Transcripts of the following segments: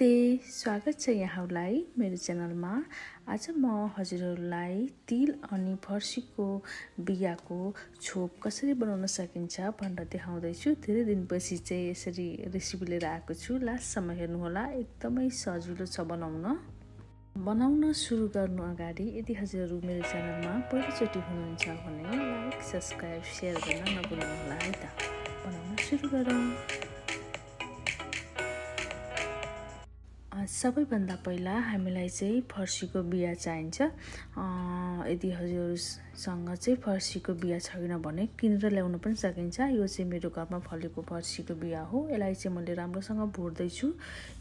नमस्ते, स्वागत छ यहाँलाई मेरो च्यानलमा। आज म हजुरहरूलाई तिल अनि फर्सीको बियाको छोप कसरी बनाउन सकिन्छ भनेर देखाउँदैछु। धेरै दिनपछि चाहिँ यसरी रेसिपी लिएर आएको छु। लास्टसम्म हेर्नुहोला, एकदमै सजिलो छ बनाउन सुरु गर्नु अगाडि यदि हजुरहरू मेरो च्यानलमा पहिलोचोटि हुनुहुन्छ भने लाइक, सब्स्क्राइब, सेयर गर्न नभुल्नुहोला है त। बनाउन सुरु गरौँ। सबैभन्दा पहिला हामीलाई चाहिँ फर्सीको बिया चाहिन्छ। यदि हजुरसँग चाहिँ फर्सीको बिया छैन भने किनेर ल्याउन पनि सकिन्छ। यो चाहिँ मेरो घरमा फलेको फर्सीको बिया हो। यसलाई चाहिँ मैले राम्रोसँग भुट्दैछु।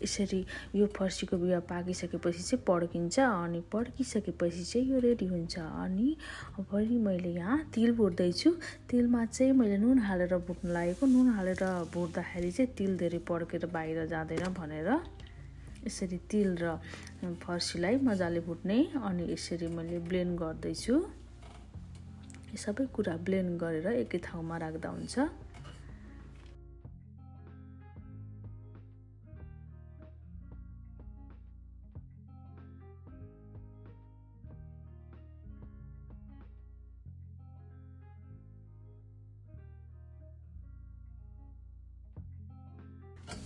यसरी यो फर्सीको बिया पाकिसकेपछि चाहिँ पड्किन्छ अनि पड्किसकेपछि चाहिँ यो रेडी हुन्छ। अनि फेरि मैले यहाँ तिल भुट्दैछु। तिलमा चाहिँ मैले नुन हालेर भुट्न लागेको। नुन हालेर भुट्दाखेरि चाहिँ तिल धेरै पड्केर बाहिर जाँदैन भनेर यसरी तिल र फर्सीलाई मजाले भुट्ने। अनि यसरी मैले ब्लेन्ड गर्दैछु। यो सबै कुरा ब्लेन्ड गरेर एकै ठाउँमा राख्दा हुन्छ।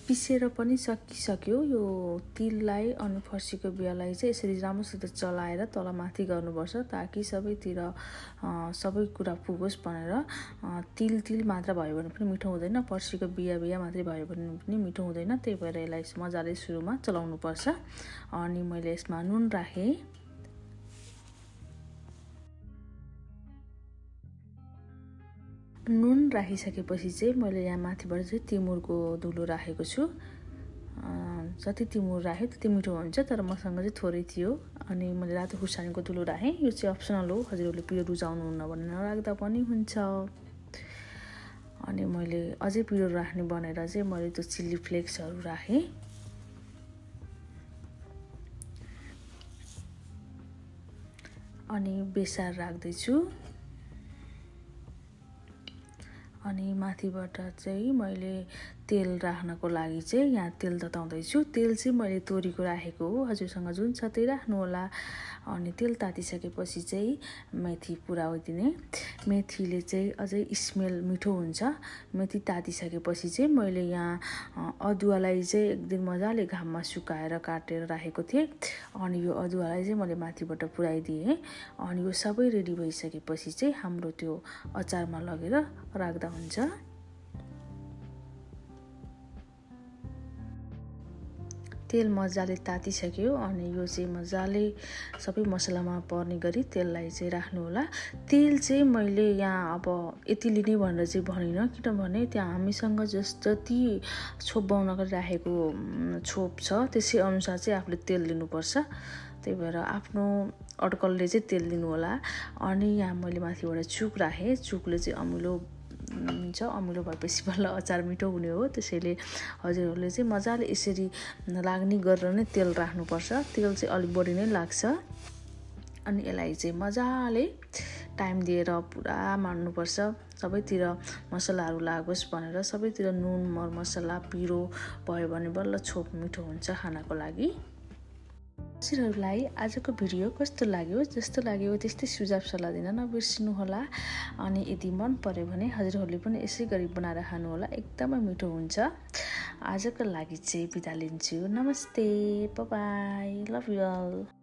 पिसेर पनि सकिसक्यो। यो तिललाई अनि फर्सीको बियालाई चाहिँ यसरी राम्रोसित चलाएर तलमाथि गर्नुपर्छ ताकि सबैतिर सबै कुरा पुगोस् भनेर। तिल मात्र भयो भने पनि मिठो हुँदैन, फर्सीको बिया मात्रै भयो भने पनि मिठो हुँदैन। त्यही भएर यसलाई मजाले सुरुमा चलाउनुपर्छ। अनि मैले यसमा नुन राखेँ। नुन राखिसकेपछि चाहिँ मैले यहाँ माथिबाट चाहिँ तिमुरको धुलो राखेको छु। जति तिमुर राख्यो त्यति मिठो हुन्छ, तर मसँग चाहिँ थोरै थियो अनि मैले रातो खुर्सानीको धुलो राखेँ। यो चाहिँ अप्सनल हो, हजुरहरूले पिरो रुचाउनुहुन्न भने नराख्दा पनि हुन्छ। अनि मैले अझै पिरो राख्ने भनेर चाहिँ मैले त्यो चिल्ली फ्लेक्सहरू राखेँ। अनि बेसार राख्दैछु। अनि माथिबाट चाहिँ मैले तेल राख्नको लागि चाहिँ यहाँ तेल तताउँदैछु। तेल चाहिँ मैले तोरीको राखेको हो, हजुरसँग जुन छ त्यही राख्नु होला। अनि तेल तातिसकेपछि चाहिँ मेथी पुऱ्याइदिने। मेथीले चाहिँ अझै स्मेल मिठो हुन्छ। मेथी तातिसकेपछि चाहिँ मैले यहाँ अदुवालाई चाहिँ एक दिन मजाले घाममा सुकाएर काटेर राखेको थिएँ। अनि यो अदुवालाई चाहिँ मैले माथिबाट पुऱ्याइदिएँ। अनि यो सबै रेडी भइसकेपछि चाहिँ हाम्रो त्यो अचारमा लगेर राख्दा हुन्छ। तेल मजाले तातिसक्यो अनि यो चाहिँ मजाले सबै मसलामा पर्ने गरी तेललाई चाहिँ राख्नु होला। तेल चाहिँ मैले यहाँ अब यति लिने भनेर चाहिँ भनिनँ, किनभने त्यहाँ हामीसँग जति छोप बनाउनको राखेको छोप छ त्यसै अनुसार चाहिँ आफूले तेल लिनुपर्छ। त्यही भएर आफ्नो अड्कलले चाहिँ तेल लिनु होला। अनि यहाँ मैले माथिबाट चुक राखेँ। चुकले चाहिँ अमिलो हुन्छ, अमिलो भएपछि बल्ल अचार मिठो हुने हो। त्यसैले हजुरहरूले चाहिँ मजाले यसरी लाग्ने गरेर नै तेल राख्नुपर्छ। तेल चाहिँ अलिक बढी नै लाग्छ। अनि यसलाई चाहिँ मजाले टाइम दिएर पुरा माड्नुपर्छ। सबैतिर मसलाहरू लागोस् भनेर सबैतिर नुन, मरमसला, पिरो भयो भने बल्ल छोप मिठो हुन्छ खानाको लागि। हजुरहरूलाई आजको भिडियो कस्तो लाग्यो? जस्तो लाग्यो त्यस्तै सुझाव सल्लाह दिन नबिर्सिनुहोला। अनि यदि मन पर्यो भने हजुरहरूले पनि यसै गरी बनाएर खानुहोला, एकदमै मिठो हुन्छ। आजको लागि चाहिँ बिदा लिन्छु। नमस्ते, bye bye, love you all.